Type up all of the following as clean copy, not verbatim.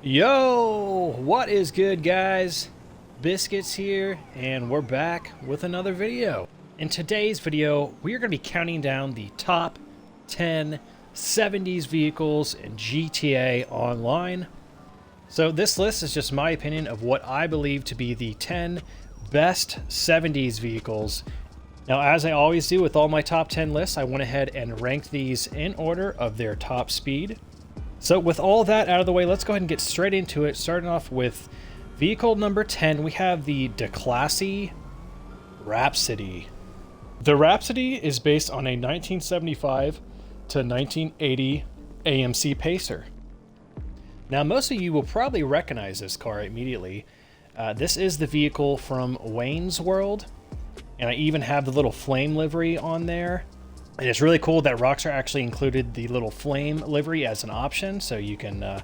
Yo, what is good, guys? Biscuits here, and we're back with another video. In today's video, we are going to be counting down the top 10 70s vehicles in GTA Online. So this list is just my opinion of what I believe to be the 10 best 70s vehicles. Now, as I always do with all my top 10 lists, I went ahead and ranked these in order of their top speed. So with all that out of the way, let's go ahead and get straight into it. Starting off with vehicle number 10, we have the Declassy Rhapsody. The Rhapsody is based on a 1975 to 1980 AMC Pacer. Now, most of you will probably recognize this car immediately. This is the vehicle from Wayne's World, and I even have the little flame livery on there. And it's really cool that Rockstar actually included the little flame livery as an option, so you can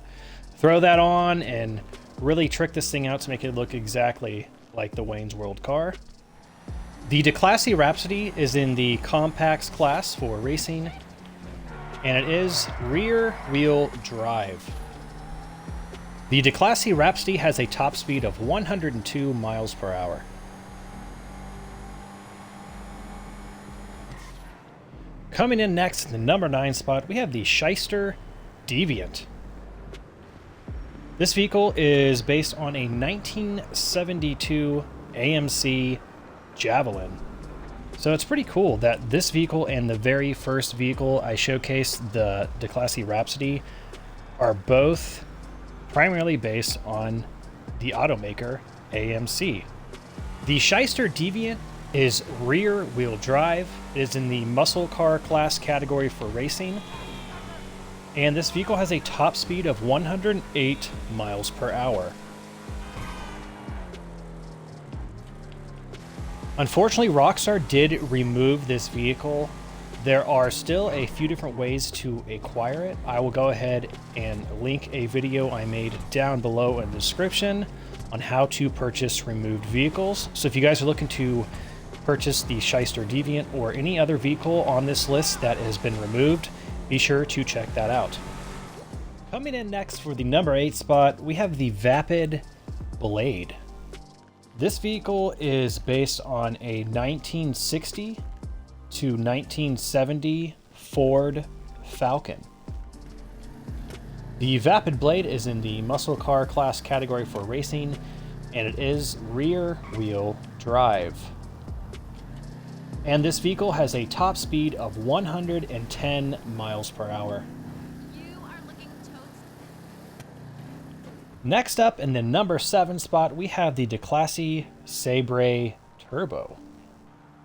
throw that on and really trick this thing out to make it look exactly like the Wayne's World car. The Declassy Rhapsody is in the compacts class for racing, and it is rear wheel drive. The Declassy Rhapsody has a top speed of 102 miles per hour. Coming in next, in the number 9 spot, we have the Sylvestra Deviant. This vehicle is based on a 1972 AMC Javelin. So it's pretty cool that this vehicle and the very first vehicle I showcased, the Declassy Rhapsody, are both primarily based on the automaker AMC. The Sylvestra Deviant is rear wheel drive. It is in the muscle car class category for racing, and this vehicle has a top speed of 108 miles per hour. Unfortunately, Rockstar did remove this vehicle. There are still a few different ways to acquire it. I will go ahead and link a video I made down below in the description on how to purchase removed vehicles. So if you guys are looking to purchase the Sylvestra Deviant or any other vehicle on this list that has been removed, be sure to check that out. Coming in next for the number 8 spot, we have the Vapid Blade. This vehicle is based on a 1960 to 1970 Ford Falcon. The Vapid Blade is in the muscle car class category for racing, and it is rear wheel drive. And this vehicle has a top speed of 110 miles per hour. Next up, in the number 7 spot, we have the Declassy Sab Turbo.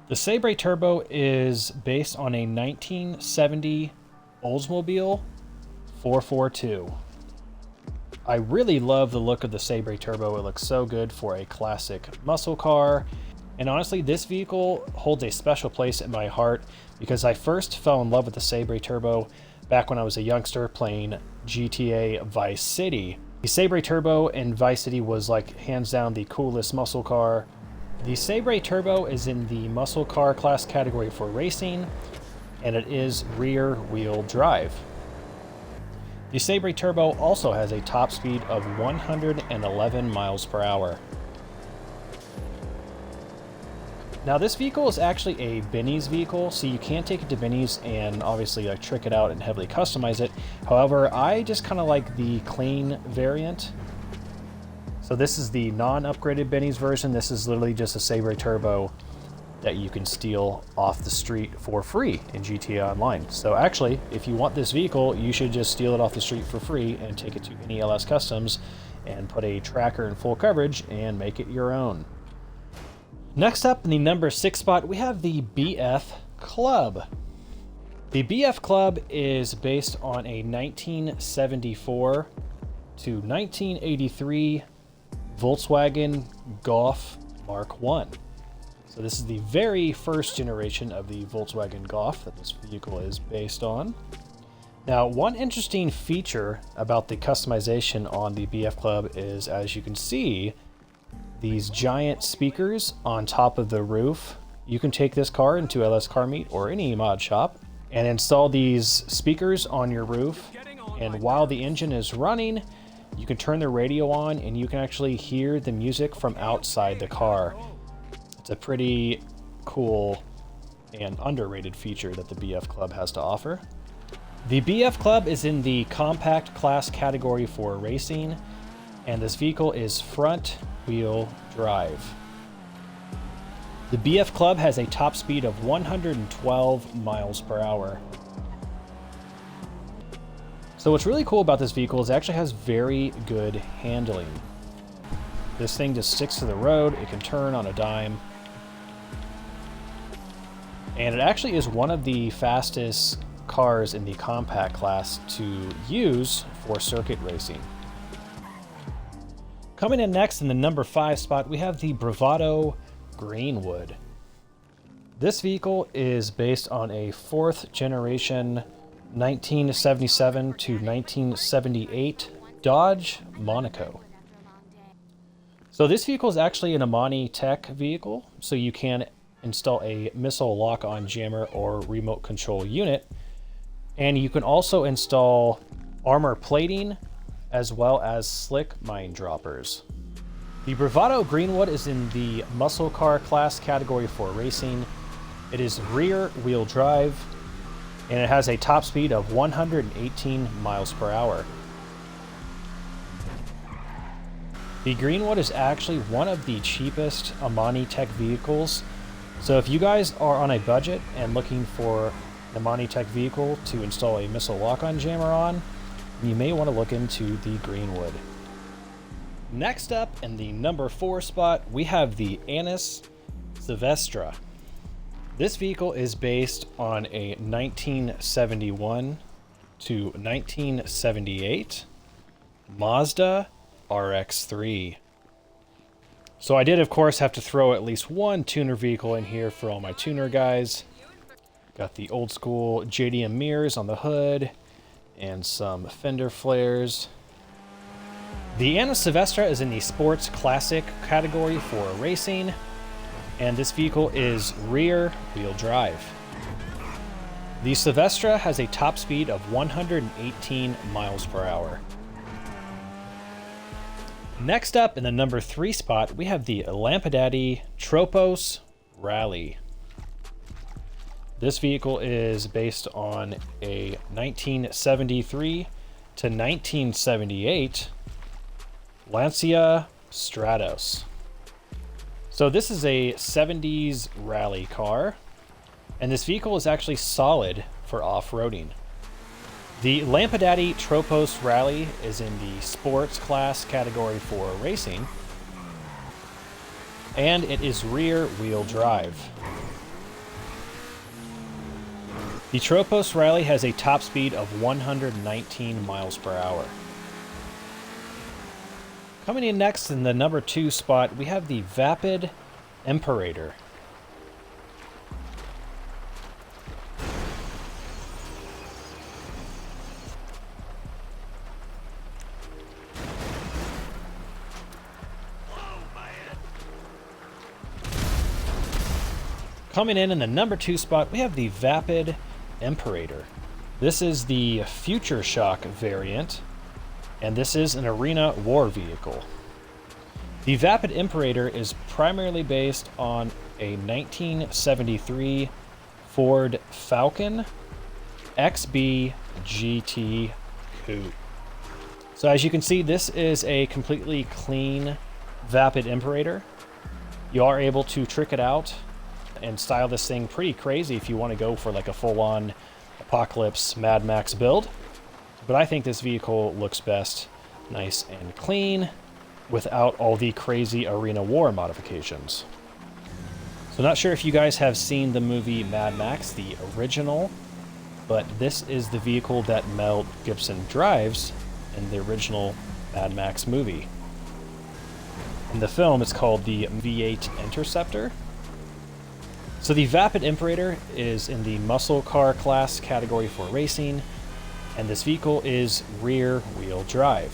The Sab Turbo is based on a 1970 Oldsmobile 442. I really love the look of the Sab Turbo. It looks so good for a classic muscle car. And honestly, this vehicle holds a special place in my heart because I first fell in love with the Sab Turbo back when I was a youngster playing GTA Vice City. The Sab Turbo in Vice City was like hands down the coolest muscle car. The Sab Turbo is in the muscle car class category for racing, and it is rear wheel drive. The Sab Turbo also has a top speed of 111 miles per hour. Now, this vehicle is actually a Benny's vehicle, so you can take it to Benny's and obviously trick it out and heavily customize it. However, I just kind of like the clean variant. So this is the non-upgraded Benny's version. This is literally just a Sab Turbo that you can steal off the street for free in GTA Online. So actually, if you want this vehicle, you should just steal it off the street for free and take it to any LS Customs and put a tracker in full coverage and make it your own. Next up, in the number 6 spot, we have the BF Club. The BF Club is based on a 1974 to 1983 Volkswagen Golf Mark I. So this is the very first generation of the Volkswagen Golf that this vehicle is based on. Now, one interesting feature about the customization on the BF Club is, as you can see, these giant speakers on top of the roof. You can take this car into LS Car Meet or any mod shop and install these speakers on your roof, and while the engine is running, You can turn the radio on and you can actually hear the music from outside the car. It's a pretty cool and underrated feature that the BF Club has to offer. The BF Club is in the compact class category for racing, and this vehicle is front wheel drive. The BF Club has a top speed of 112 miles per hour. So what's really cool about this vehicle is it actually has very good handling. This thing just sticks to the road, it can turn on a dime. And it actually is one of the fastest cars in the compact class to use for circuit racing. Coming in next in the number 5 spot, we have the Bravado Greenwood. This vehicle is based on a 4th generation 1977 to 1978 Dodge Monaco. So this vehicle is actually an Amani Tech vehicle, so you can install a missile lock-on jammer or remote control unit, and you can also install armor plating as well as slick mine droppers. The Bravado Greenwood is in the muscle car class category for racing. It is rear wheel drive, and it has a top speed of 118 miles per hour. The Greenwood is actually one of the cheapest Amani Tech vehicles. So if you guys are on a budget and looking for an Amani Tech vehicle to install a missile lock-on jammer on, you may want to look into the Greenwood. Next up, in the number 4 spot, we have the Sylvestra. This vehicle is based on a 1971 to 1978 Mazda RX-3. So I did, of course, have to throw at least one tuner vehicle in here for all my tuner guys. Got the old school JDM mirrors on the hood and some fender flares. The Sylvestra is in the sports classic category for racing, and this vehicle is rear wheel drive. The Sylvestra has a top speed of 118 miles per hour. Next up in the number 3 spot, we have the Lampadati Tropos Rally. This vehicle is based on a 1973 to 1978 Lancia Stratos. So this is a 70s rally car, and this vehicle is actually solid for off-roading. The Lampadati Tropos Rally is in the sports class category for racing, and it is rear wheel drive. The Tropos Rally has a top speed of 119 miles per hour. Coming in next in the number 2 spot, we have the Vapid Imperator. Coming in the number 2 spot, we have the Vapid Imperator. This is the Future Shock variant, and this is an arena war vehicle. The Vapid Imperator is primarily based on a 1973 Ford Falcon XB GT Coupe. So as you can see, this is a completely clean Vapid Imperator. You are able to trick it out and style this thing pretty crazy if you want to go for like a full-on Apocalypse Mad Max build. But I think this vehicle looks best nice and clean without all the crazy arena war modifications. So not sure if you guys have seen the movie Mad Max, the original, but this is the vehicle that Mel Gibson drives in the original Mad Max movie. In the film, it's called the V8 Interceptor. So the Vapid Imperator is in the muscle car class category for racing, and this vehicle is rear wheel drive.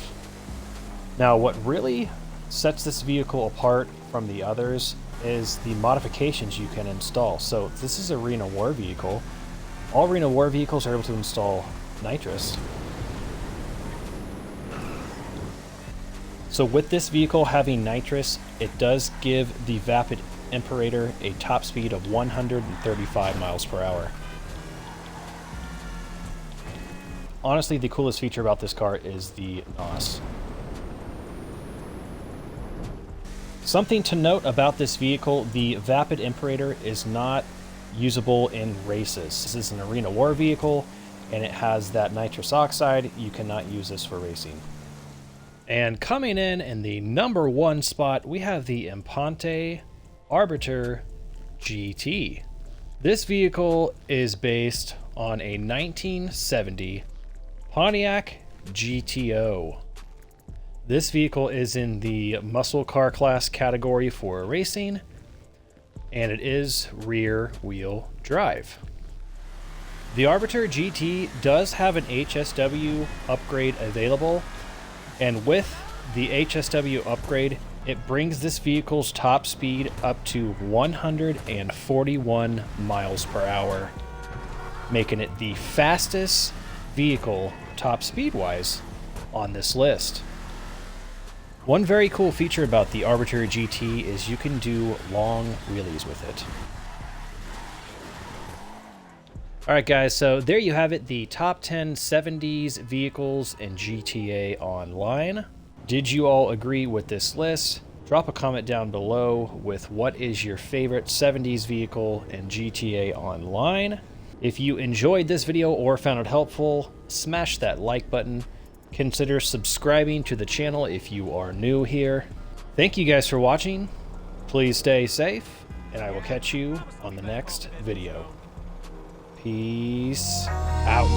Now what really sets this vehicle apart from the others is the modifications you can install. So this is an arena war vehicle. All arena war vehicles are able to install nitrous. So with this vehicle having nitrous, it does give the Vapid Imperator a top speed of 135 miles per hour. Honestly, the coolest feature about this car is the NOS. Something to note about this vehicle, the Vapid Imperator is not usable in races. This is an arena war vehicle, and it has that nitrous oxide. You cannot use this for racing. And coming in the number 1 spot, we have the Impante Arbiter GT. This vehicle is based on a 1970 Pontiac GTO. This vehicle is in the muscle car class category for racing, and it is rear wheel drive. The Arbiter GT does have an HSW upgrade available, and with the HSW upgrade, it brings this vehicle's top speed up to 141 miles per hour, making it the fastest vehicle top speed-wise on this list. One very cool feature about the Arbiter GT is you can do long wheelies with it. Alright guys, so there you have it, the top 10 70s vehicles in GTA Online. Did you all agree with this list? Drop a comment down below with what is your favorite 70s vehicle in GTA Online. If you enjoyed this video or found it helpful, smash that like button. Consider subscribing to the channel if you are new here. Thank you guys for watching. Please stay safe, and I will catch you on the next video. Peace out.